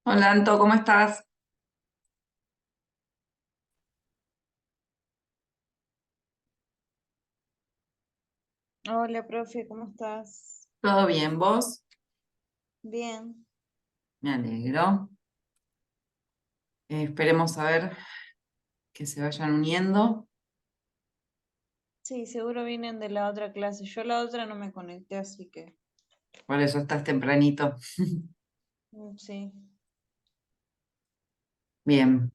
Hola Anto, ¿cómo estás? Hola, profe, ¿cómo estás? ¿Todo bien? ¿Vos? Bien. Me alegro. Esperemos a ver que se vayan uniendo. Sí, seguro vienen de la otra clase. Yo a la otra no me conecté, así que Por eso estás tempranito. sí. Bien,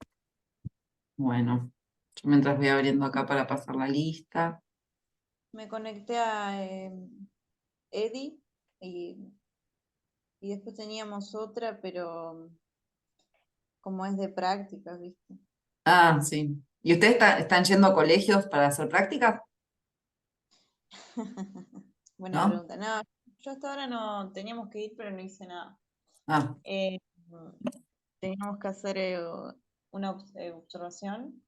bueno. Yo mientras voy abriendo acá para pasar la lista. Me conecté a Eddie y, y después teníamos otra, pero como es de prácticas, ¿viste? Ah, sí. ¿Y ustedes están yendo a colegios para hacer prácticas? Buena ¿No? pregunta. No, yo hasta ahora no teníamos que ir, pero no hice nada. Ah, Eh, Teníamos que hacer una observación,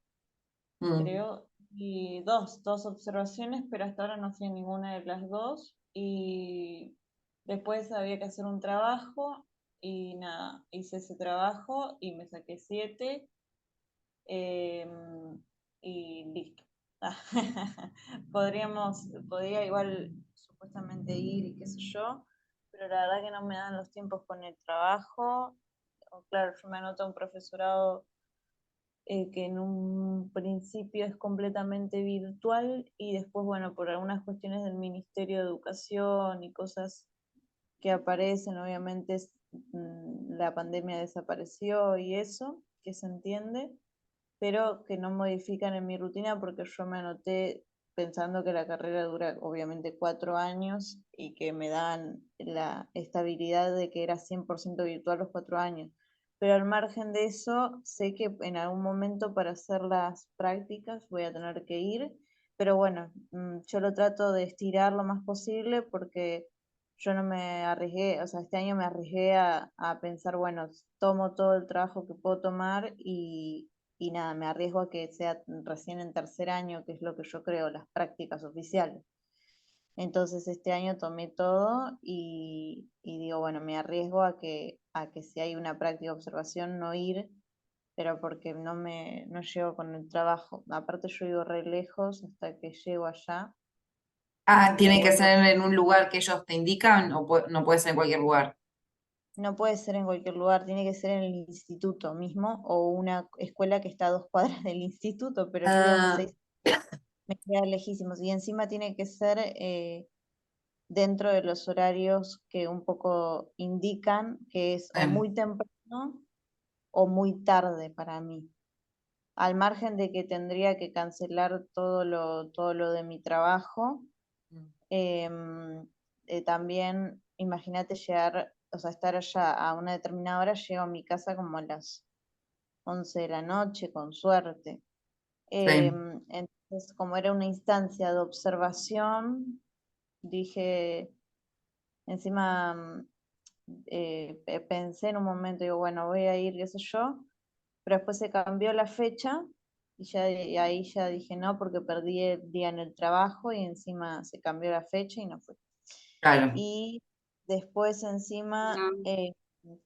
mm, creo, y dos observaciones, pero hasta ahora no fui a ninguna de las dos. Y después había que hacer un trabajo y nada, hice ese trabajo y me saqué 7 y listo. Podría igual supuestamente ir y qué sé yo, pero la verdad que no me dan los tiempos con el trabajo. O claro, yo me anoto a un profesorado que en un principio es completamente virtual y después, bueno, por algunas cuestiones del Ministerio de Educación y cosas que aparecen, obviamente la pandemia desapareció y eso, que se entiende, pero que no modifican en mi rutina porque yo me anoté pensando que la carrera dura obviamente 4 años y que me dan la estabilidad de que era 100% virtual los 4 años. Pero al margen de eso, sé que en algún momento para hacer las prácticas voy a tener que ir, pero bueno, yo lo trato de estirar lo más posible porque yo no me arriesgué, o sea, este año me arriesgué a pensar, bueno, tomo todo el trabajo que puedo tomar y nada, me arriesgo a que sea recién en tercer año, que es lo que yo creo, las prácticas oficiales. Entonces este año tomé todo y digo, bueno, me arriesgo a que si hay una práctica de observación no ir, pero porque no llego con el trabajo. Aparte yo vivo re lejos hasta que llego allá Ah, y me ¿tiene que vuelvo. ser en un lugar que ellos te indican o no puede ser en cualquier lugar? No puede ser en cualquier lugar, tiene que ser en el instituto mismo o una escuela que está a 2 cuadras del instituto, pero yo vivo en Ah, 6. Me queda lejísimos. Y encima tiene que ser dentro de los horarios que un poco indican que es o em, muy temprano o muy tarde para mí. Al margen de que tendría que cancelar todo lo de mi trabajo, em, también imagínate llegar, o sea, estar allá a una determinada hora, llego a mi casa como a las 11 de la noche, con suerte. sí, Entonces, como era una instancia de observación, dije, encima pensé en un momento, digo, bueno, voy a ir, qué sé yo, pero después se cambió la fecha y ya y ahí ya dije no, porque perdí el día en el trabajo y encima se cambió la fecha y no fue. claro. Y después encima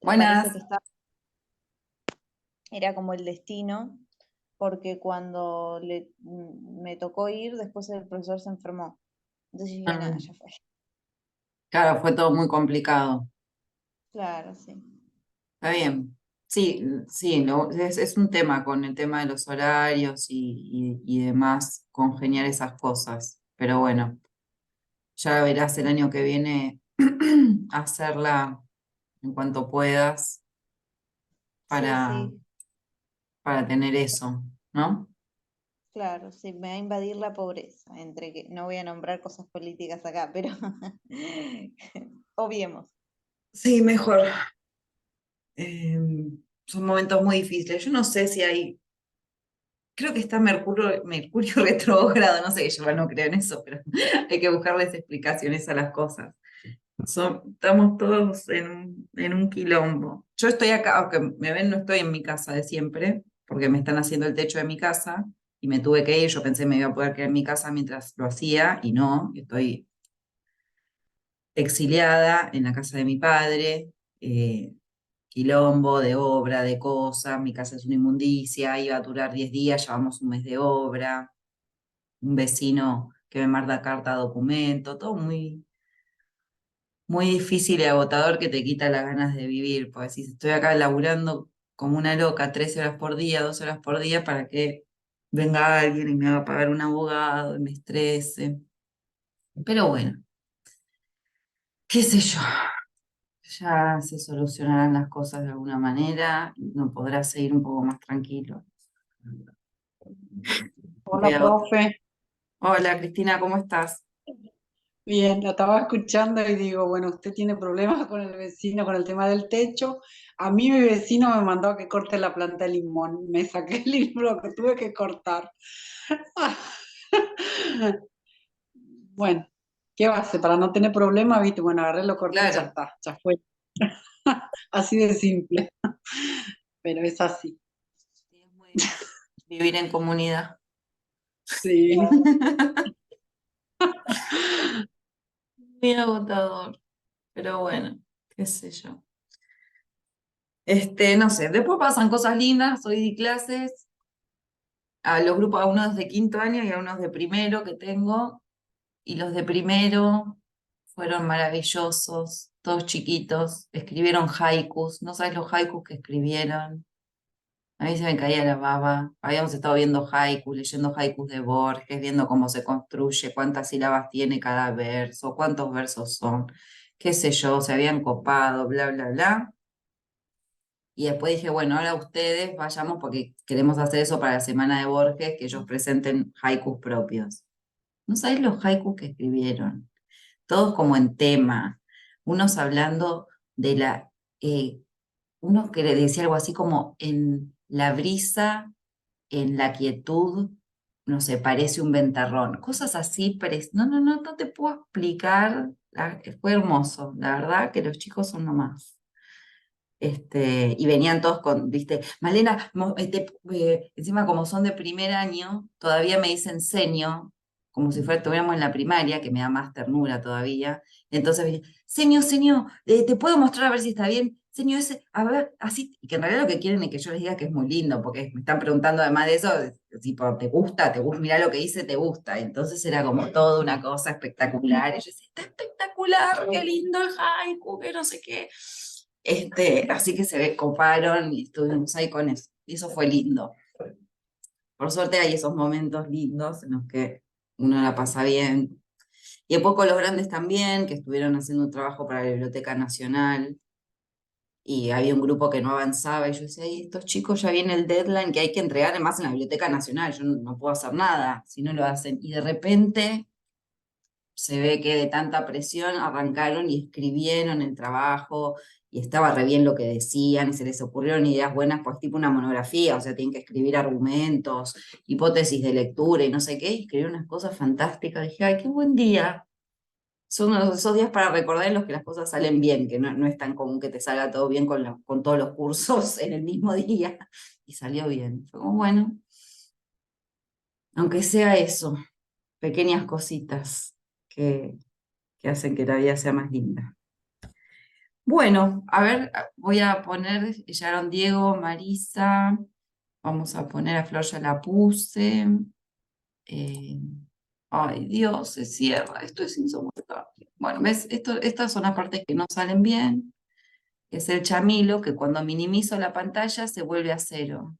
parece Buenas. que era como el destino, porque cuando me tocó ir, después el profesor se enfermó. Entonces dije, nada, Mm, ya fue. claro, fue todo muy complicado. Claro, sí. Está bien. Sí, sí, es un tema con el tema de los horarios y demás, congeniar esas cosas. Pero bueno, ya verás el año que viene hacerla en cuanto puedas Sí, para, sí, para tener eso, ¿no? claro, sí, me va a invadir la pobreza, entre que no voy a nombrar cosas políticas acá, pero obviemos. Sí, mejor. Eh, Son momentos muy difíciles. Yo no sé si hay, creo que está Mercurio retrógrado, no sé, yo igual no creo en eso, pero hay que buscarles explicaciones a las cosas. Estamos todos en un quilombo. Yo estoy acá, aunque me ven, no estoy en mi casa de siempre, porque me están haciendo el techo de mi casa y me tuve que ir. Yo pensé me iba a poder quedar en mi casa mientras lo hacía y no, estoy exiliada en la casa de mi padre, quilombo de obra, de cosas, mi casa es una inmundicia, iba a durar 10 días, llevamos un mes de obra, un vecino que me manda carta documento, todo muy, muy difícil y agotador que te quita las ganas de vivir, pues si estoy acá laburando como una loca, 13 horas por día, 2 horas por día, para que venga alguien y me haga pagar un abogado y me estrese. Pero bueno, qué sé yo, ya se solucionarán las cosas de alguna manera, uno podrá seguir un poco más tranquilo. Hola, Veo. profe. Hola Cristina, ¿cómo estás? Bien, la estaba escuchando y digo, bueno, usted tiene problemas con el vecino, con el tema del techo. A mí mi vecino me mandó a que corte la planta de limón. Me saqué el libro que tuve que cortar. Bueno, ¿qué va a hacer? Para no tener problemas, viste, bueno, agarré, lo corté y ya Claro, está, ya fue. Así de simple, pero es así. sí, es muy difícil vivir en comunidad. Sí. Muy agotador, pero bueno, qué sé yo. No sé, después pasan cosas lindas, hoy di clases a los grupos, a unos de quinto año y a unos de primero que tengo, y los de primero fueron maravillosos, todos chiquitos, escribieron haikus, no sabes los haikus que escribieron, a mí se me caía la baba, habíamos estado viendo haikus, leyendo haikus de Borges, viendo cómo se construye, cuántas sílabas tiene cada verso, cuántos versos son, qué sé yo, se habían copado, bla, bla, bla. Y después dije, bueno, ahora ustedes vayamos porque queremos hacer eso para la semana de Borges, que ellos presenten haikus propios. ¿No sabéis los haikus que escribieron? Todos como en tema, unos hablando de eh, uno que le decía algo así como en la brisa, en la quietud, no sé, parece un ventarrón, cosas así, no, no, no, no te puedo explicar, fue hermoso, la verdad que los chicos son nomás. Y venían todos con, viste, Malena, encima como son de primer año, todavía me dicen seño, como si estuviéramos en la primaria, que me da más ternura todavía. Entonces, seño, seño, te puedo mostrar a ver si está bien. Seño, ese, a ver, así, y que en realidad lo que quieren es que yo les diga que es muy lindo, porque me están preguntando además de eso, tipo, ¿te gusta? Mirá lo que dice, ¿te gusta? Entonces era como toda una cosa espectacular. Y yo decía, está espectacular, qué lindo el haiku, que no sé qué. Así que se coparon y estuvimos ahí con eso. Y eso fue lindo. Por suerte hay esos momentos lindos en los que uno la pasa bien. Y después con los grandes también, que estuvieron haciendo un trabajo para la Biblioteca Nacional. Y había un grupo que no avanzaba. Y yo decía, "Ay, estos chicos ya viene el deadline que hay que entregar además en la Biblioteca Nacional. Yo no puedo hacer nada si no lo hacen". Y de repente se ve que de tanta presión arrancaron y escribieron el trabajo y estaba re bien lo que decían y se les ocurrieron ideas buenas, pues tipo una monografía, o sea, tienen que escribir argumentos, hipótesis de lectura y no sé qué, y escribieron unas cosas fantásticas. Dije, ay, qué buen día. Son esos días para recordar en los que las cosas salen bien, que no es tan común que te salga todo bien con todos los cursos en el mismo día. Y salió bien. Fue como, bueno, aunque sea eso, pequeñas cositas que hacen que la vida sea más linda. Bueno, a ver, voy a poner Sharon, Diego, Marisa, vamos a poner a Flor, ya la puse. eh, Ay, Dios, se cierra, esto es insoportable. Bueno, ¿ves? Estas son las partes que no salen bien, que es el chamilo, que cuando minimizo la pantalla se vuelve a cero.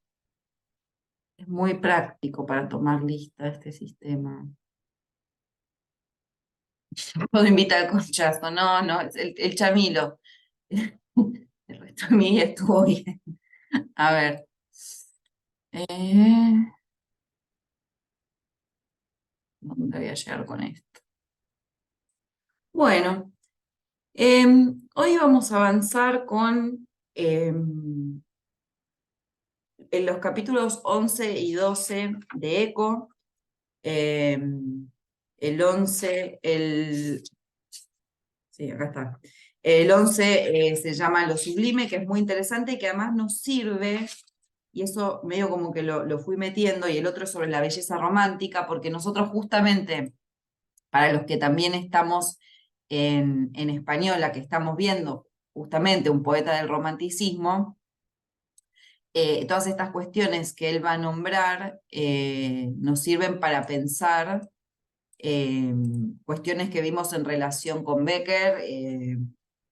Es muy práctico para tomar lista este sistema. Puedo invitar al conchazo, no, no, es el chamilo. El resto de mi día estuvo bien. A ver. Eh, ¿Dónde voy a llegar con esto? Bueno, hoy vamos a avanzar con en los capítulos 11 y 12 de Eco. El 11, sí, acá está. El 11 se llama Lo Sublime, que es muy interesante y que además nos sirve, y eso medio como que lo fui metiendo, y el otro es sobre la belleza romántica, porque nosotros justamente, para los que también estamos en español, la que estamos viendo justamente un poeta del romanticismo, todas estas cuestiones que él va a nombrar nos sirven para pensar cuestiones que vimos en relación con Becker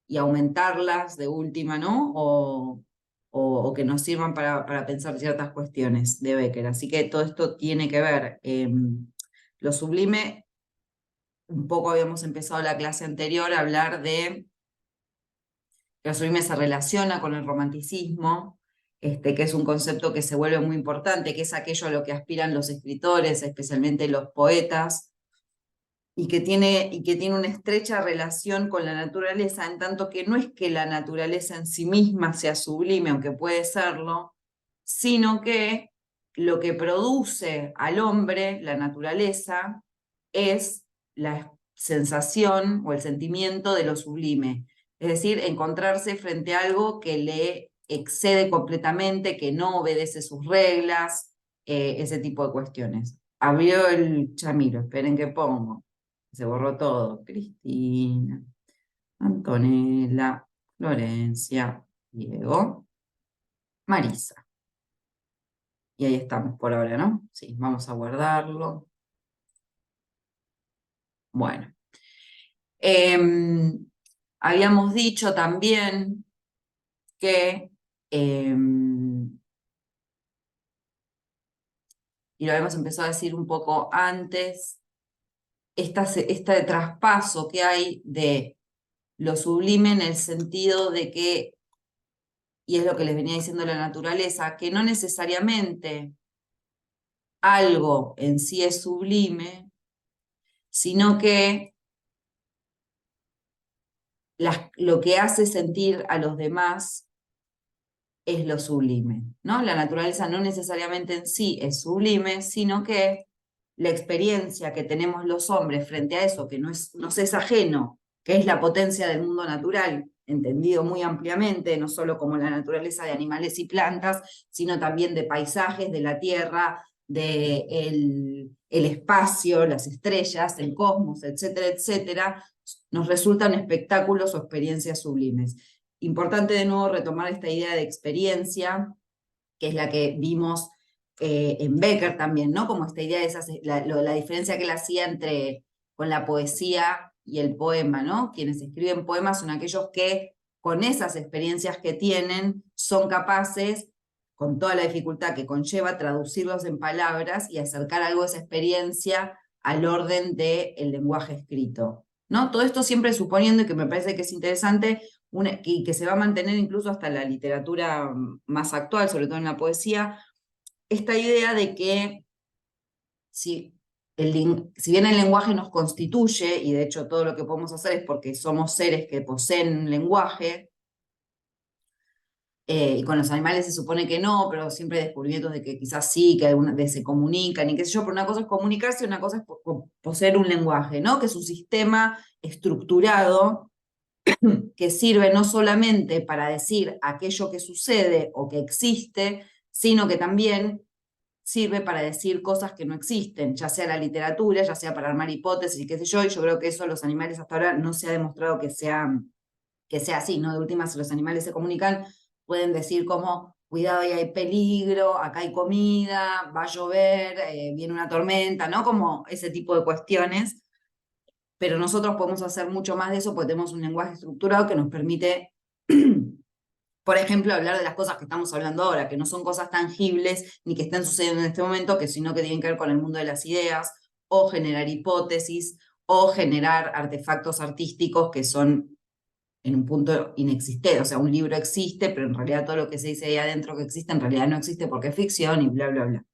y aumentarlas de última, ¿no? O que nos sirvan para pensar ciertas cuestiones de Becker. Así que todo esto tiene que ver. Lo sublime, un poco habíamos empezado la clase anterior a hablar de que lo sublime se relaciona con el romanticismo, que es un concepto que se vuelve muy importante, que es aquello a lo que aspiran los escritores, especialmente los poetas, y que tiene una estrecha relación con la naturaleza, en tanto que no es que la naturaleza en sí misma sea sublime, aunque puede serlo, sino que lo que produce al hombre, la naturaleza, es la sensación o el sentimiento de lo sublime. Es decir, encontrarse frente a algo que le excede completamente, que no obedece sus reglas, ese tipo de cuestiones. Abrió el chamiro, esperen que pongo. Se borró todo. Cristina, Antonella, Florencia, Diego, Marisa. Y ahí estamos por ahora, ¿no? Sí, vamos a guardarlo. Bueno. Habíamos dicho también que, y lo habíamos empezado a decir un poco antes, este traspaso que hay de lo sublime en el sentido de que, y es lo que les venía diciendo la naturaleza, que no necesariamente algo en sí es sublime, sino que lo que hace sentir a los demás es lo sublime, ¿no? La naturaleza no necesariamente en sí es sublime, sino que la experiencia que tenemos los hombres frente a eso, que nos es ajeno, que es la potencia del mundo natural, entendido muy ampliamente, no solo como la naturaleza de animales y plantas, sino también de paisajes, de la tierra, de el espacio, las estrellas, el cosmos, etcétera, etcétera, nos resultan espectáculos o experiencias sublimes. Importante de nuevo retomar esta idea de experiencia, que es la que vimos en Becker también, ¿no? Como esta idea de la diferencia que él hacía con la poesía y el poema, ¿no? Quienes escriben poemas son aquellos que con esas experiencias que tienen son capaces, con toda la dificultad que conlleva, traducirlos en palabras y acercar algo de esa experiencia al orden del lenguaje escrito, ¿no? Todo esto siempre suponiendo, y que me parece que es interesante, que se va a mantener incluso hasta la literatura más actual, sobre todo en la poesía, esta idea de que si bien el lenguaje nos constituye, y de hecho todo lo que podemos hacer es porque somos seres que poseen un lenguaje, y con los animales se supone que no, pero siempre hay descubrimientos de que quizás sí, que algunas veces se comunican y qué sé yo, pero una cosa es comunicarse y una cosa es poseer un lenguaje, ¿no? Que es un sistema estructurado que sirve no solamente para decir aquello que sucede o que existe, sino que también sirve para decir cosas que no existen, ya sea la literatura, ya sea para armar hipótesis y qué sé yo, y yo creo que eso a los animales hasta ahora no se ha demostrado que sea así, ¿no? De última, si los animales se comunican, pueden decir como, cuidado, ahí hay peligro, acá hay comida, va a llover, viene una tormenta, ¿no? Como ese tipo de cuestiones, pero nosotros podemos hacer mucho más de eso porque tenemos un lenguaje estructurado que nos permite, por ejemplo, hablar de las cosas que estamos hablando ahora, que no son cosas tangibles ni que estén sucediendo en este momento, sino que tienen que ver con el mundo de las ideas, o generar hipótesis, o generar artefactos artísticos que son en un punto inexistente. O sea, un libro existe, pero en realidad todo lo que se dice ahí adentro que existe, en realidad no existe porque es ficción y bla, bla, bla.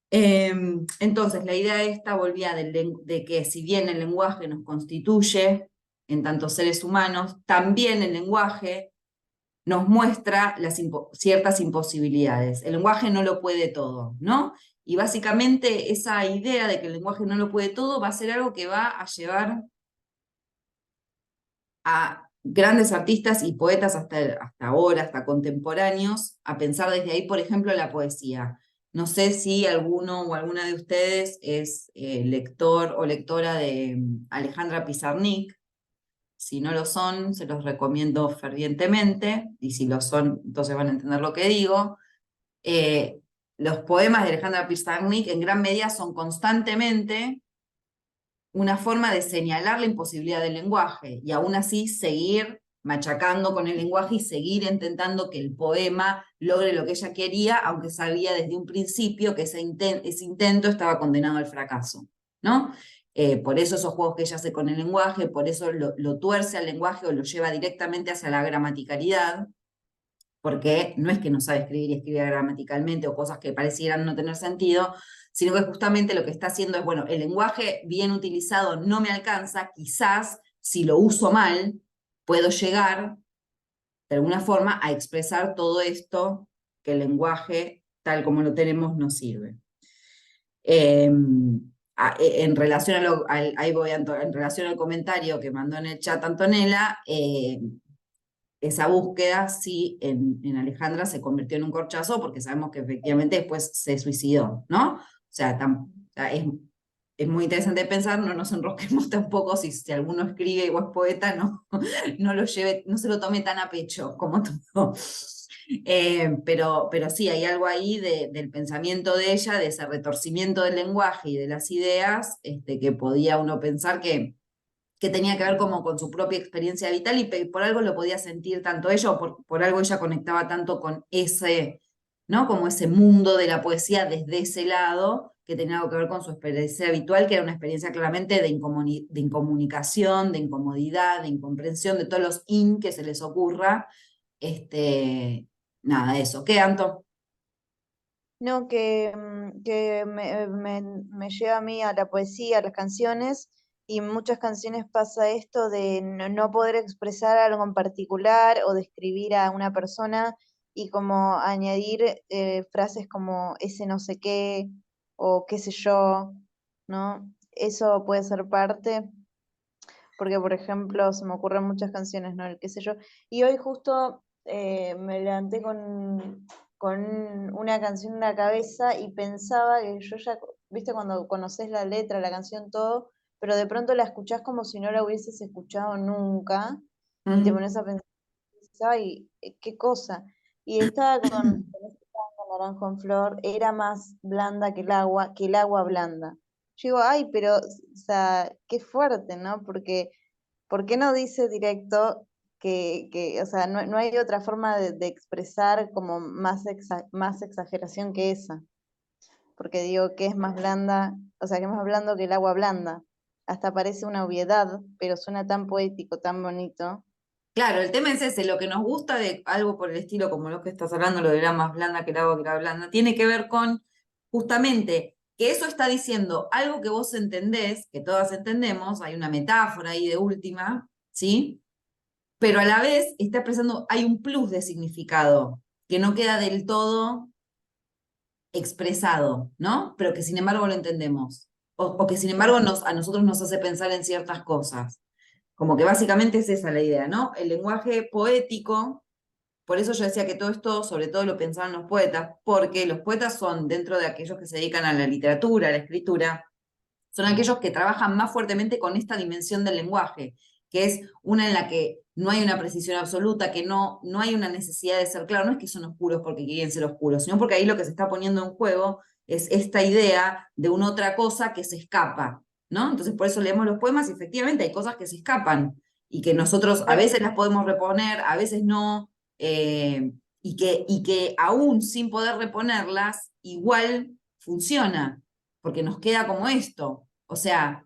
Entonces, la idea esta volvía de que si bien el lenguaje nos constituye en tanto seres humanos, también el lenguaje nos muestra ciertas imposibilidades. El lenguaje no lo puede todo, ¿no? Y básicamente esa idea de que el lenguaje no lo puede todo va a ser algo que va a llevar a grandes artistas y poetas hasta ahora, hasta contemporáneos, a pensar desde ahí, por ejemplo, la poesía. No sé si alguno o alguna de ustedes es lector o lectora de Alejandra Pizarnik. Si no lo son, se los recomiendo fervientemente, y si lo son, entonces van a entender lo que digo. Los poemas de Alejandra Pizarnik en gran medida son constantemente una forma de señalar la imposibilidad del lenguaje, y aún así seguir machacando con el lenguaje y seguir intentando que el poema logre lo que ella quería, aunque sabía desde un principio que ese intento estaba condenado al fracaso, ¿no? Por eso esos juegos que ella hace con el lenguaje, por eso lo tuerce al lenguaje o lo lleva directamente hacia la gramaticalidad, porque no es que no sabe escribir y escribe gramaticalmente o cosas que parecieran no tener sentido, sino que justamente lo que está haciendo es, bueno, el lenguaje bien utilizado no me alcanza, quizás si lo uso mal, puedo llegar de alguna forma a expresar todo esto que el lenguaje, tal como lo tenemos, no sirve. En relación ahí voy, en relación al comentario que mandó en el chat Antonella, esa búsqueda sí en Alejandra se convirtió en un corchazo porque sabemos que efectivamente después se suicidó, ¿no? O sea, es muy interesante pensar, no nos enrosquemos tampoco si alguno escribe o es poeta, no, no lo lleve, no se lo tome tan a pecho como todo. Pero sí, hay algo ahí del pensamiento de ella, de ese retorcimiento del lenguaje y de las ideas, que podía uno pensar que tenía que ver como con su propia experiencia vital, y por algo lo podía sentir tanto ella, o por algo ella conectaba tanto con ese, ¿no? Como ese mundo de la poesía desde ese lado, que tenía algo que ver con su experiencia habitual, que era una experiencia claramente de incomunicación, de incomodidad, de incomprensión, de todos los que se les ocurra. Nada, eso. ¿Qué, Anto? No, que me lleva a mí a la poesía, a las canciones, y en muchas canciones pasa esto de no poder expresar algo en particular o describir a una persona y como añadir frases como ese no sé qué o qué sé yo, ¿no? Eso puede ser parte, porque por ejemplo se me ocurren muchas canciones, ¿no? El qué sé yo. Y hoy justo me levanté con una canción en la cabeza y pensaba que yo ya, viste, cuando conoces la letra, la canción, todo, pero de pronto la escuchás como si no la hubieses escuchado nunca y te pones a pensar, ay, qué cosa. Y estaba con este tango naranjo en flor, era más blanda que el agua blanda. Yo digo, ay, pero, o sea, qué fuerte, ¿no? Porque ¿por qué no dice directo o sea, no hay otra forma de expresar como más exageración que esa? Porque digo que es más blanda, o sea, que es más blando que el agua blanda. Hasta parece una obviedad, pero suena tan poético, tan bonito. Claro, el tema es ese, lo que nos gusta de algo por el estilo, como lo que estás hablando, lo de la más blanda que el agua que la blanda, tiene que ver con justamente que eso está diciendo algo que vos entendés, que todas entendemos, hay una metáfora ahí de última, ¿sí? Pero a la vez está expresando, hay un plus de significado que no queda del todo expresado, ¿no? Pero que sin embargo lo entendemos. O que sin embargo a nosotros nos hace pensar en ciertas cosas. Como que básicamente es esa la idea, ¿no? El lenguaje poético, por eso yo decía que todo esto, sobre todo lo pensaban los poetas, porque los poetas son, dentro de aquellos que se dedican a la literatura, a la escritura, son aquellos que trabajan más fuertemente con esta dimensión del lenguaje, que es una en la que no hay una precisión absoluta, que no hay una necesidad de ser claro, no es que son oscuros porque quieren ser oscuros, sino porque ahí lo que se está poniendo en juego es esta idea de una otra cosa que se escapa, ¿no? Entonces por eso leemos los poemas y efectivamente hay cosas que se escapan y que nosotros a veces las podemos reponer, a veces no, y que aún sin poder reponerlas, igual funciona, porque nos queda como esto. O sea,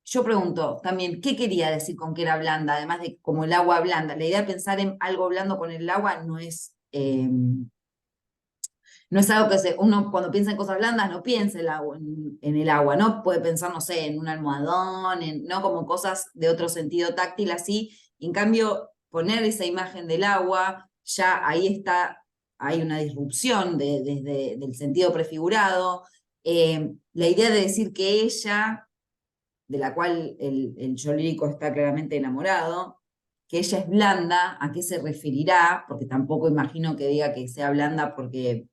yo pregunto también, ¿qué quería decir con que era blanda? Además de como el agua blanda. La idea de pensar en algo blando con el agua no es algo que uno cuando piensa en cosas blandas no piensa en el agua, ¿no? Puede pensar, no sé, en un almohadón, ¿no? Como cosas de otro sentido táctil así. Y en cambio, poner esa imagen del agua, ya ahí está, hay una disrupción del sentido prefigurado. La idea de decir que ella, de la cual el yo lírico está claramente enamorado, que ella es blanda, ¿a qué se referirá? Porque tampoco imagino que diga que sea blanda porque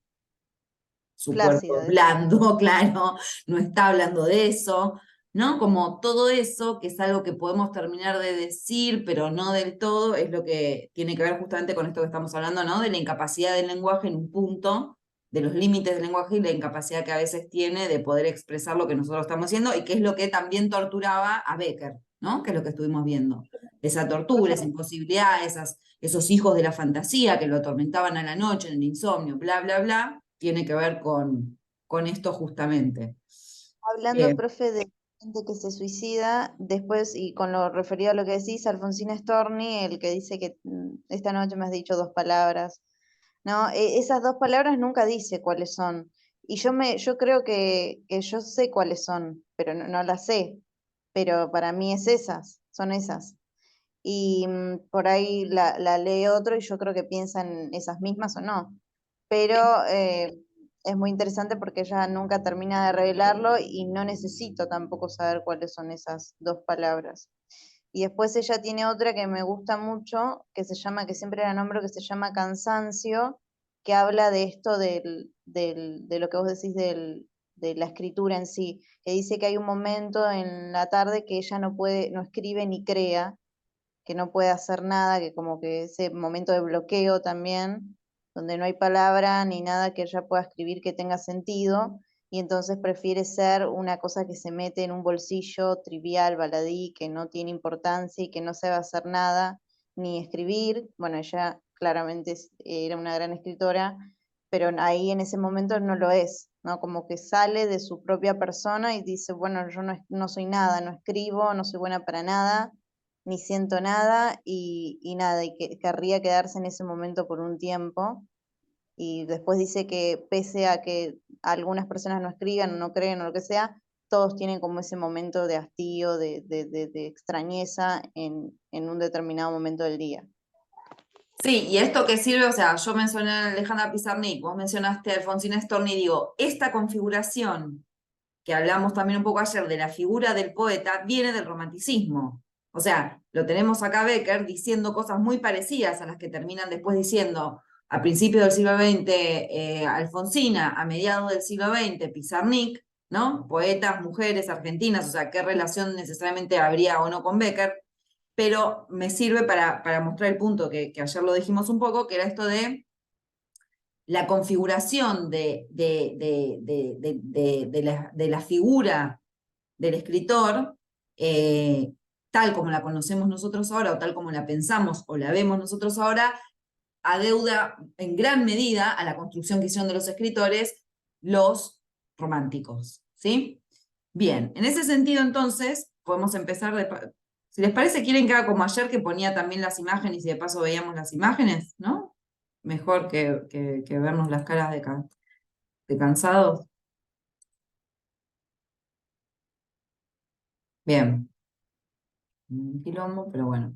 su cuerpo Flácida, es blando, claro, no está hablando de eso. ¿no? Como todo eso, que es algo que podemos terminar de decir, pero no del todo, es lo que tiene que ver justamente con esto que estamos hablando, ¿no? De la incapacidad del lenguaje en un punto, de los límites del lenguaje y la incapacidad que a veces tiene de poder expresar lo que nosotros estamos haciendo, y que es lo que también torturaba a Becker, ¿no? Que es lo que estuvimos viendo. Esa tortura, esa imposibilidad, esos hijos de la fantasía que lo atormentaban a la noche en el insomnio, bla, bla, bla, tiene que ver con esto justamente. Hablando, profe, de gente que se suicida, después, y con lo referido a lo que decís, Alfonsina Storni, el que dice que esta noche me has dicho dos palabras, ¿no? Esas dos palabras nunca dice cuáles son. Y yo creo que yo sé cuáles son, pero no las sé. Pero para mí es esas, son esas. Y por ahí la lee otro y yo creo que piensa en esas mismas o no. Pero es muy interesante porque ella nunca termina de revelarlo y no necesito tampoco saber cuáles son esas dos palabras. Y después ella tiene otra que me gusta mucho, que se llama, que siempre la nombro, que se llama Cansancio, que habla de esto de lo que vos decís de la escritura en sí, que dice que hay un momento en la tarde que ella no puede, no escribe ni crea, que no puede hacer nada, que como que ese momento de bloqueo también, donde no hay palabra ni nada que ella pueda escribir que tenga sentido, y entonces prefiere ser una cosa que se mete en un bolsillo trivial, baladí, que no tiene importancia y que no sabe hacer nada, ni escribir. Bueno, ella claramente era una gran escritora, pero ahí en ese momento no lo es, ¿no? Como que sale de su propia persona y dice, bueno, yo no soy nada, no escribo, no soy buena para nada, ni siento nada y nada, y que querría quedarse en ese momento por un tiempo. Y después dice que pese a que algunas personas no escriban o no creen o lo que sea, todos tienen como ese momento de hastío, de extrañeza en un determinado momento del día. Sí, y esto que sirve, o sea, yo mencioné a Alejandra Pizarnik, vos mencionaste a Alfonsina Storni, digo, esta configuración que hablamos también un poco ayer de la figura del poeta viene del romanticismo. O sea, lo tenemos acá Becker diciendo cosas muy parecidas a las que terminan después diciendo a principios del siglo XX Alfonsina, a mediados del siglo XX Pizarnik, ¿no? Poetas, mujeres, argentinas, o sea, qué relación necesariamente habría o no con Becker, pero me sirve para mostrar el punto que ayer lo dijimos un poco, que era esto de la configuración de la figura del escritor, tal como la conocemos nosotros ahora, o tal como la pensamos o la vemos nosotros ahora, adeuda en gran medida a la construcción que hicieron de los escritores los románticos, ¿sí? Bien, en ese sentido entonces podemos empezar, si les parece, quieren que haga como ayer que ponía también las imágenes y de paso veíamos las imágenes, ¿no? Mejor que vernos las caras de cansados. Bien, un quilombo, pero bueno.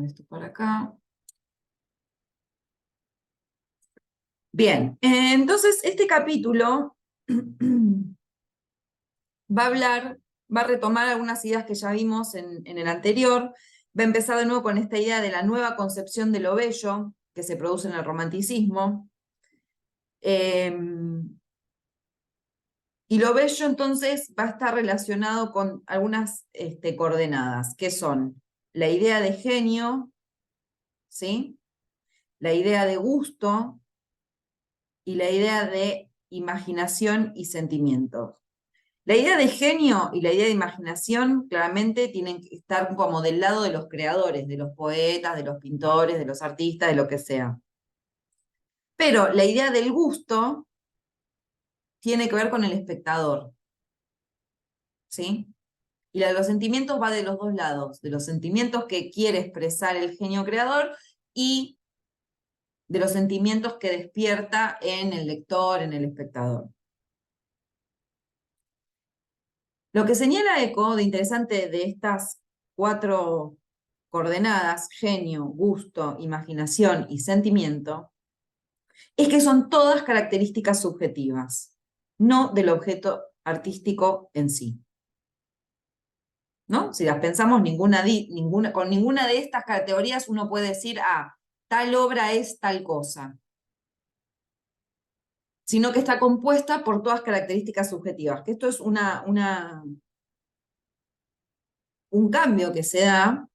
Esto para acá. Bien, entonces este capítulo va a hablar, va a retomar algunas ideas que ya vimos en el anterior, va a empezar de nuevo con esta idea de la nueva concepción de lo bello que se produce en el romanticismo. Y lo bello entonces va a estar relacionado con algunas coordenadas, que son la idea de genio, ¿sí? La idea de gusto y la idea de imaginación y sentimiento. La idea de genio y la idea de imaginación claramente tienen que estar como del lado de los creadores, de los poetas, de los pintores, de los artistas, de lo que sea. Pero la idea del gusto tiene que ver con el espectador, ¿sí? Y la de los sentimientos va de los dos lados, de los sentimientos que quiere expresar el genio creador y de los sentimientos que despierta en el lector, en el espectador. Lo que señala Eco de interesante de estas cuatro coordenadas, genio, gusto, imaginación y sentimiento, es que son todas características subjetivas, no del objeto artístico en sí. ¿No? Si las pensamos, con ninguna de estas categorías uno puede decir, tal obra es tal cosa, sino que está compuesta por todas características subjetivas, que esto es un cambio que se da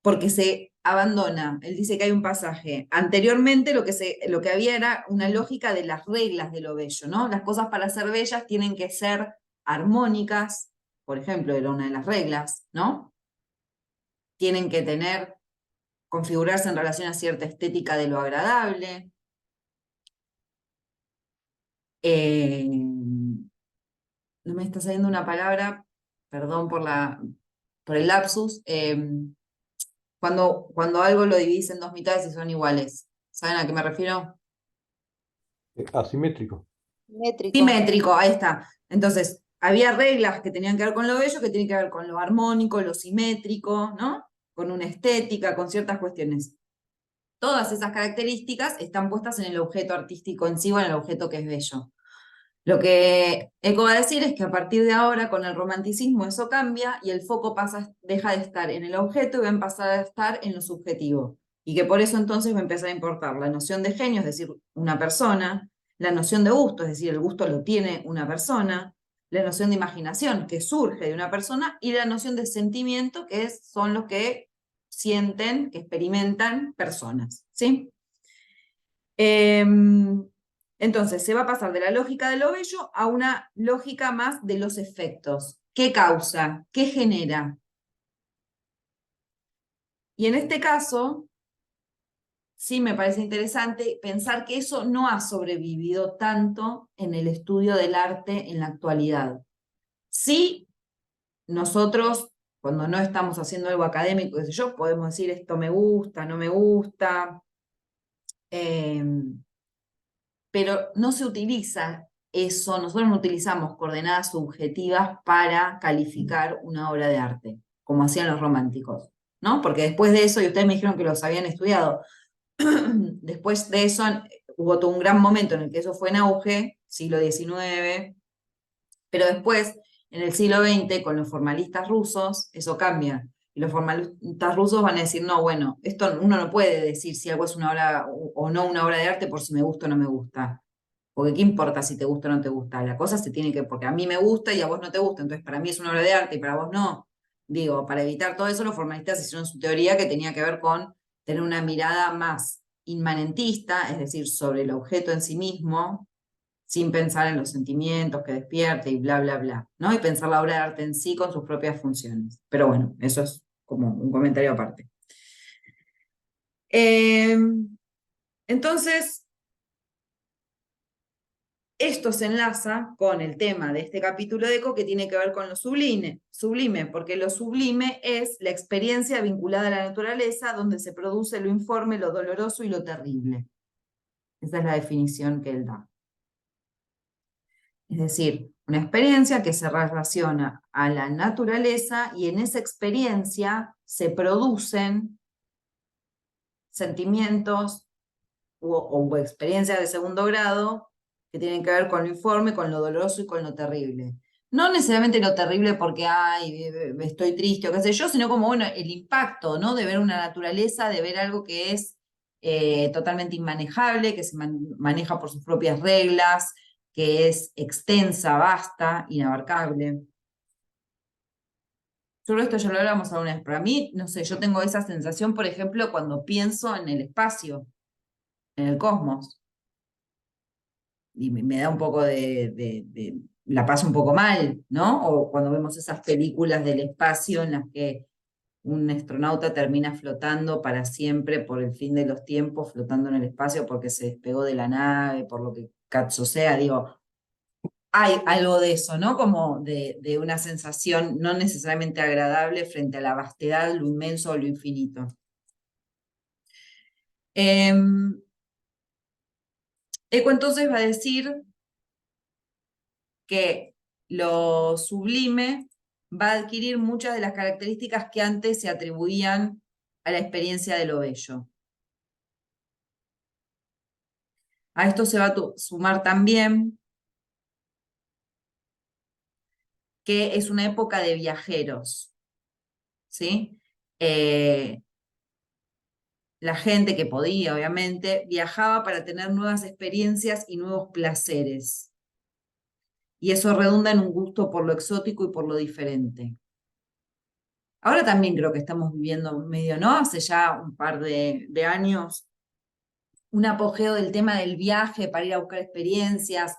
porque se abandona. Él dice que hay un pasaje. Anteriormente lo que había era una lógica de las reglas de lo bello, ¿no? Las cosas para ser bellas tienen que ser armónicas, por ejemplo, era una de las reglas, ¿no? Tienen que configurarse en relación a cierta estética de lo agradable. No me está saliendo una palabra, perdón por el lapsus. Cuando algo lo dividís en dos mitades y son iguales. ¿Saben a qué me refiero? Asimétrico. Métrico. Simétrico, ahí está. Entonces, había reglas que tenían que ver con lo bello, que tienen que ver con lo armónico, lo simétrico, ¿no? Con una estética, con ciertas cuestiones. Todas esas características están puestas en el objeto artístico en sí o en el objeto que es bello. Lo que Eco va a decir es que a partir de ahora, con el romanticismo, eso cambia y el foco deja de estar en el objeto y va a empezar a estar en lo subjetivo. Y que por eso entonces va a empezar a importar la noción de genio, es decir, una persona, la noción de gusto, es decir, el gusto lo tiene una persona, la noción de imaginación, que surge de una persona, y la noción de sentimiento, son los que sienten, que experimentan personas. ¿Sí? Entonces, se va a pasar de la lógica de lo bello a una lógica más de los efectos. ¿Qué causa? ¿Qué genera? Y en este caso, sí me parece interesante pensar que eso no ha sobrevivido tanto en el estudio del arte en la actualidad. Sí, nosotros, cuando no estamos haciendo algo académico, qué sé yo, podemos decir esto me gusta, no me gusta. Pero no se utiliza eso, nosotros no utilizamos coordenadas subjetivas para calificar una obra de arte, como hacían los románticos, ¿no? Porque después de eso, y ustedes me dijeron que los habían estudiado, después de eso hubo todo un gran momento en el que eso fue en auge, siglo XIX, pero después, en el siglo XX, con los formalistas rusos, eso cambia. Y los formalistas rusos van a decir, no, bueno, esto uno no puede decir si algo es una obra o no una obra de arte por si me gusta o no me gusta. Porque qué importa si te gusta o no te gusta. La cosa se tiene que, porque a mí me gusta y a vos no te gusta, entonces para mí es una obra de arte y para vos no. Digo, para evitar todo eso, los formalistas hicieron su teoría que tenía que ver con tener una mirada más inmanentista, es decir, sobre el objeto en sí mismo, sin pensar en los sentimientos que despierte y bla, bla, bla, ¿no? Y pensar la obra de arte en sí con sus propias funciones. Pero bueno, eso es como un comentario aparte. Entonces, esto se enlaza con el tema de este capítulo de Eco que tiene que ver con lo sublime, porque lo sublime es la experiencia vinculada a la naturaleza donde se produce lo informe, lo doloroso y lo terrible. Esa es la definición que él da. Es decir, una experiencia que se relaciona a la naturaleza y en esa experiencia se producen sentimientos o experiencias de segundo grado que tienen que ver con lo informe, con lo doloroso y con lo terrible. No necesariamente lo terrible porque, ay, estoy triste o qué sé yo, sino como, bueno, el impacto, ¿no? De ver una naturaleza, de ver algo que es totalmente inmanejable, que se maneja por sus propias reglas, que es extensa, vasta, inabarcable. Solo esto ya lo hablamos alguna vez, pero a mí, no sé, yo tengo esa sensación, por ejemplo, cuando pienso en el espacio, en el cosmos. Y me da un poco la paso un poco mal, ¿no? O cuando vemos esas películas del espacio en las que un astronauta termina flotando para siempre por el fin de los tiempos, flotando en el espacio porque se despegó de la nave, por lo que cazzo sea, digo, hay algo de eso, ¿no? Como de una sensación no necesariamente agradable frente a la vastedad, lo inmenso o lo infinito. Eco entonces va a decir que lo sublime va a adquirir muchas de las características que antes se atribuían a la experiencia de lo bello. A esto se va a sumar también que es una época de viajeros, ¿sí? la gente que podía, obviamente, viajaba para tener nuevas experiencias y nuevos placeres. Y eso redunda en un gusto por lo exótico y por lo diferente. Ahora también creo que estamos viviendo medio, ¿no? Hace ya un par de años, un apogeo del tema del viaje para ir a buscar experiencias,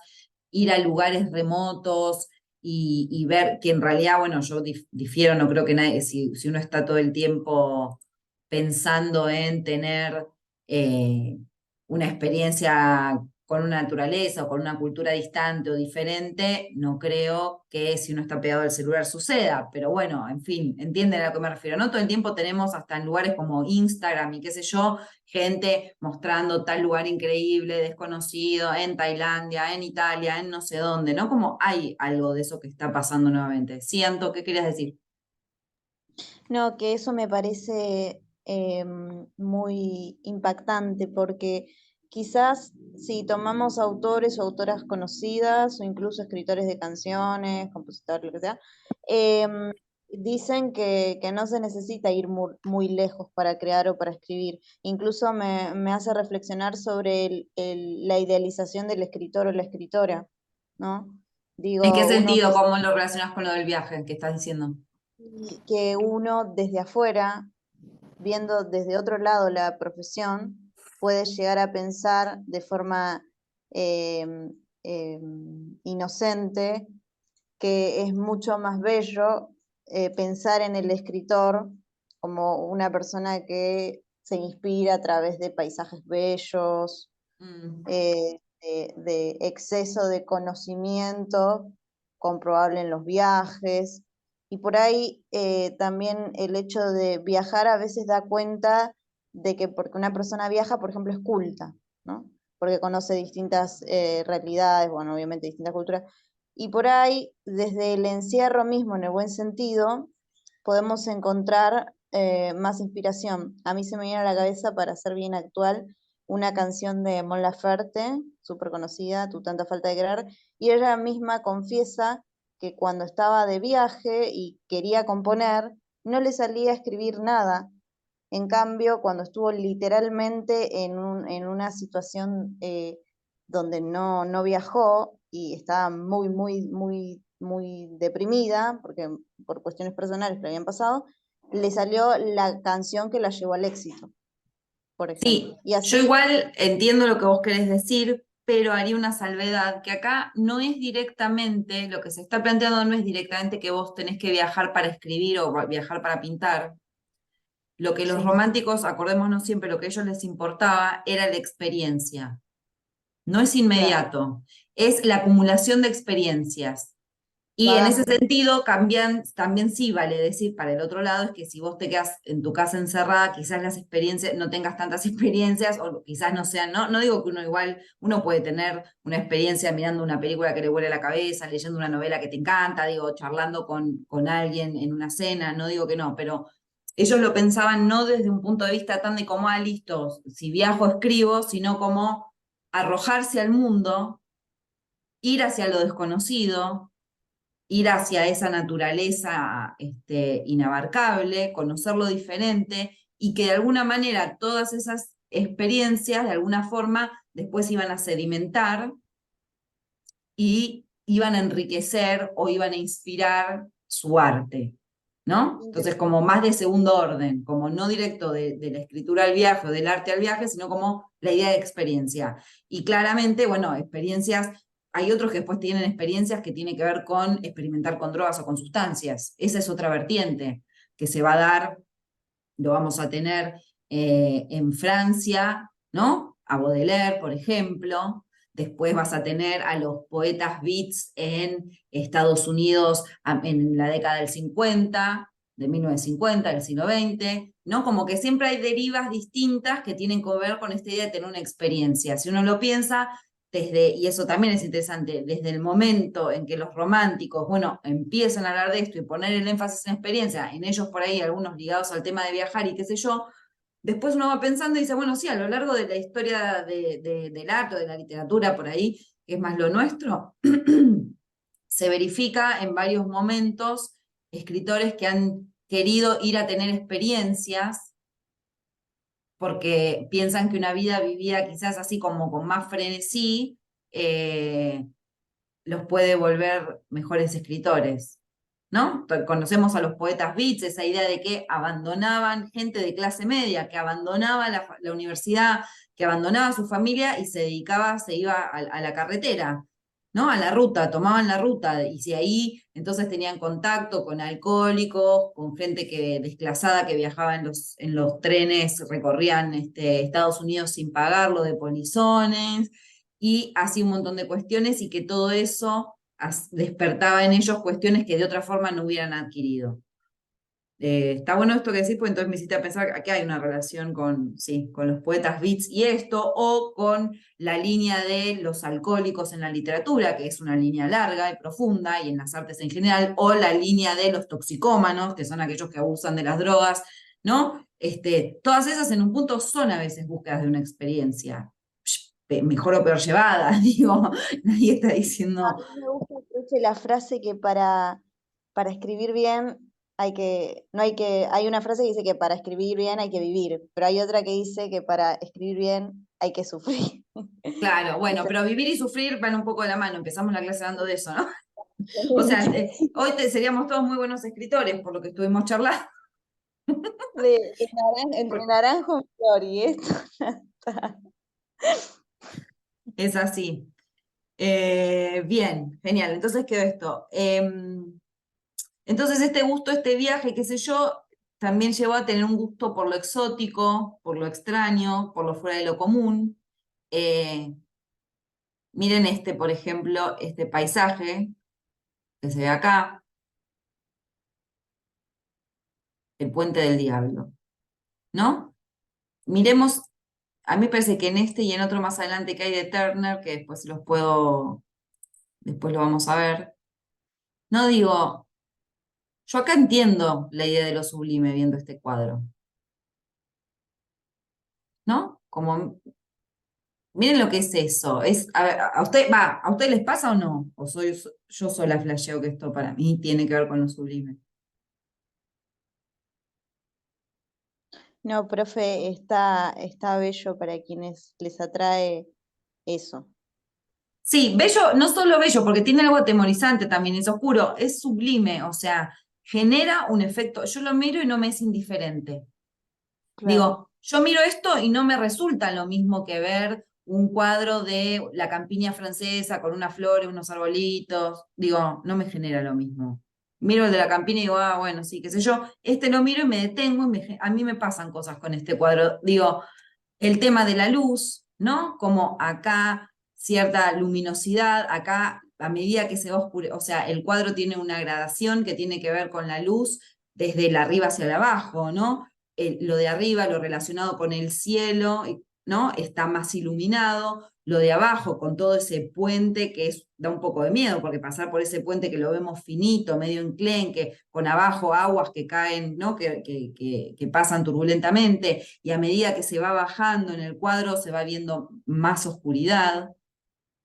ir a lugares remotos y ver que en realidad, bueno, yo difiero, no creo que nadie, si uno está todo el tiempo pensando en tener una experiencia con una naturaleza o con una cultura distante o diferente, no creo que si uno está pegado al celular suceda, pero bueno, en fin, entienden a lo que me refiero, ¿no? Todo el tiempo tenemos hasta en lugares como Instagram y qué sé yo, gente mostrando tal lugar increíble, desconocido, en Tailandia, en Italia, en no sé dónde, ¿no? Como hay algo de eso que está pasando nuevamente. Siento, ¿qué querías decir? No, que eso me parece muy impactante porque quizás si tomamos autores o autoras conocidas o incluso escritores de canciones, compositores, lo que sea, dicen que no se necesita ir muy lejos para crear o para escribir. Incluso me hace reflexionar sobre la idealización del escritor o la escritora, ¿no? ¿En qué Digo, uno sentido? ¿Cómo lo relacionas con lo del viaje que estás diciendo? que uno desde afuera viendo desde otro lado la profesión, puedes llegar a pensar de forma eh, eh, inocente que es mucho más bello pensar en el escritor como una persona que se inspira a través de paisajes bellos, Mm. de exceso de conocimiento comprobable en los viajes. Y por ahí también el hecho de viajar a veces da cuenta de que porque una persona viaja, por ejemplo, es culta, ¿no? Porque conoce distintas realidades, bueno, obviamente distintas culturas. Y por ahí, desde el encierro mismo, en el buen sentido, podemos encontrar más inspiración. A mí se me viene a la cabeza, para ser bien actual, una canción de Mon Laferte, súper conocida, Tu tanta falta de querer, y ella misma confiesa que cuando estaba de viaje y quería componer, no le salía a escribir nada. En cambio, cuando estuvo literalmente en una situación donde no viajó y estaba muy deprimida, porque por cuestiones personales que le habían pasado, le salió la canción que la llevó al éxito, por ejemplo. Sí, Y yo así, igual entiendo lo que vos querés decir, pero haría una salvedad, que acá no es directamente, lo que se está planteando no es directamente que vos tenés que viajar para escribir o viajar para pintar. Lo que los sí, románticos, acordémonos siempre, lo que a ellos les importaba era la experiencia. No es claro, inmediato, es la acumulación de experiencias. Y en ese bagaje, sentido, también sí vale decir para el otro lado, es que si vos te quedas en tu casa encerrada, quizás las experiencias, no tengas tantas experiencias, o quizás no sean, no digo que uno igual, uno puede tener una experiencia mirando una película que le huele la cabeza, leyendo una novela que te encanta, digo, charlando con alguien en una cena, no digo que no, pero ellos lo pensaban no desde un punto de vista tan de como, listo, si viajo escribo, sino como arrojarse al mundo, ir hacia lo desconocido, ir hacia esa naturaleza inabarcable, conocer lo diferente y que de alguna manera todas esas experiencias, de alguna forma, después iban a sedimentar y iban a enriquecer o iban a inspirar su arte, ¿no? Entonces, como más de segundo orden, como no directo de la escritura al viaje o del arte al viaje, sino como la idea de experiencia. Y claramente, bueno, experiencias, hay otros que después tienen experiencias que tienen que ver con experimentar con drogas o con sustancias. Esa es otra vertiente que se va a dar, lo vamos a tener en Francia, ¿no? A Baudelaire, por ejemplo. Después vas a tener a los poetas beats en Estados Unidos en la década del 50, de 1950, del siglo XX, ¿no? Como que siempre hay derivas distintas que tienen que ver con esta idea de tener una experiencia. Si uno lo piensa, y eso también es interesante, desde el momento en que los románticos, bueno, empiezan a hablar de esto y poner el énfasis en experiencia, en ellos por ahí algunos ligados al tema de viajar y qué sé yo, después uno va pensando y dice, bueno, sí, a lo largo de la historia del arte, o de la literatura por ahí, que es más lo nuestro, se verifica en varios momentos escritores que han querido ir a tener experiencias porque piensan que una vida vivida quizás así como con más frenesí, los puede volver mejores escritores, ¿no? Conocemos a los poetas beats, esa idea de que abandonaban gente de clase media, que abandonaba la universidad, que abandonaba su familia y se iba a la carretera, ¿no? A la ruta, tomaban la ruta, y si ahí entonces tenían contacto con alcohólicos, con gente desclasada que viajaba en los trenes, recorrían Estados Unidos sin pagarlo, de polizones, y así un montón de cuestiones, y que todo eso despertaba en ellos cuestiones que de otra forma no hubieran adquirido. Está bueno esto que decís, pues entonces me hiciste pensar que hay una relación con, sí, con los poetas beats y esto, o con la línea de los alcohólicos en la literatura, que es una línea larga y profunda, y en las artes en general, o la línea de los toxicómanos, que son aquellos que abusan de las drogas, ¿no? Todas esas en un punto son a veces búsquedas de una experiencia mejor o peor llevada, digo, nadie está A diciendo, mí me gusta que use la frase que para escribir bien hay una frase que dice que para escribir bien hay que vivir, pero hay otra que dice que para escribir bien hay que sufrir. claro, bueno, Esa pero vivir y sufrir van un poco de la mano, empezamos la clase hablando de eso, ¿no? O sea, excelente. hoy seríamos todos muy buenos escritores, por lo que estuvimos charlando. Entre naranjo y flor y esto ya está. Es así. Bien, genial. Entonces quedó esto. Entonces este gusto, este viaje, qué sé yo, también llevó a tener un gusto por lo exótico, por lo extraño, por lo fuera de lo común. Eh, Miren por ejemplo, este paisaje que se ve acá, el Puente del Diablo, ¿no? Miremos, a mí me parece que en este y en otro más adelante que hay de Turner, que después lo vamos a ver. No digo, yo acá entiendo la idea de lo sublime viendo este cuadro, ¿no? Como, miren lo que es eso. A ver, ¿a usted les pasa o no? ¿O yo sola flasheo que esto para mí tiene que ver con lo sublime? No, profe, está bello para quienes les atrae eso. Sí, bello, no solo bello, porque tiene algo atemorizante también, es oscuro, es sublime, o sea, genera un efecto. Yo lo miro y no me es indiferente. Claro. Digo, yo miro esto y no me resulta lo mismo que ver un cuadro de la campiña francesa con unas flores, unos arbolitos. Digo, no me genera lo mismo. Miro el de la campiña y digo, ah, bueno, sí, qué sé yo. Este lo miro y me detengo y a mí me pasan cosas con este cuadro. Digo, el tema de la luz, ¿no? Como acá cierta luminosidad, acá a medida que se va o sea, el cuadro tiene una gradación que tiene que ver con la luz desde el arriba hacia el abajo, ¿no? Lo de arriba, lo relacionado con el cielo, ¿no? Está más iluminado, lo de abajo con todo ese puente que da un poco de miedo, porque pasar por ese puente que lo vemos finito, medio enclenque, con abajo aguas que caen, ¿no? Que pasan turbulentamente, y a medida que se va bajando en el cuadro se va viendo más oscuridad,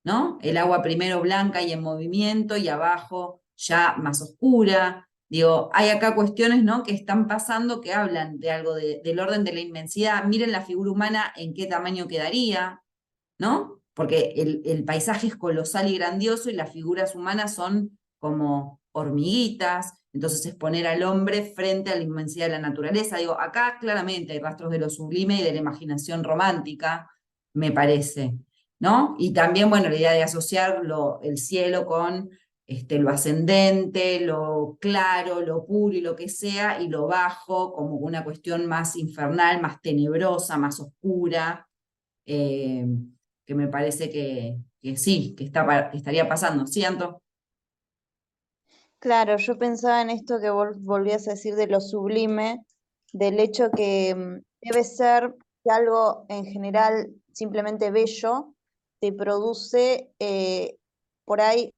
¿no? El agua primero blanca y en movimiento, y abajo ya más oscura. Digo, hay acá cuestiones, ¿no? Que están pasando que hablan de algo del orden de la inmensidad. Miren la figura humana en qué tamaño quedaría, ¿no? Porque el paisaje es colosal y grandioso y las figuras humanas son como hormiguitas, entonces es poner al hombre frente a la inmensidad de la naturaleza. Digo, acá claramente hay rastros de lo sublime y de la imaginación romántica, me parece, ¿no? Y también, bueno, la idea de asociar el cielo con lo ascendente, lo claro, lo puro y lo que sea, y lo bajo como una cuestión más infernal, más tenebrosa, más oscura. eh, que me parece que sí, que estaría pasando. ¿Sí, Anto? Claro, yo pensaba en esto que vos volvías a decir de lo sublime, del hecho que debe ser que algo en general simplemente bello te produce por ahí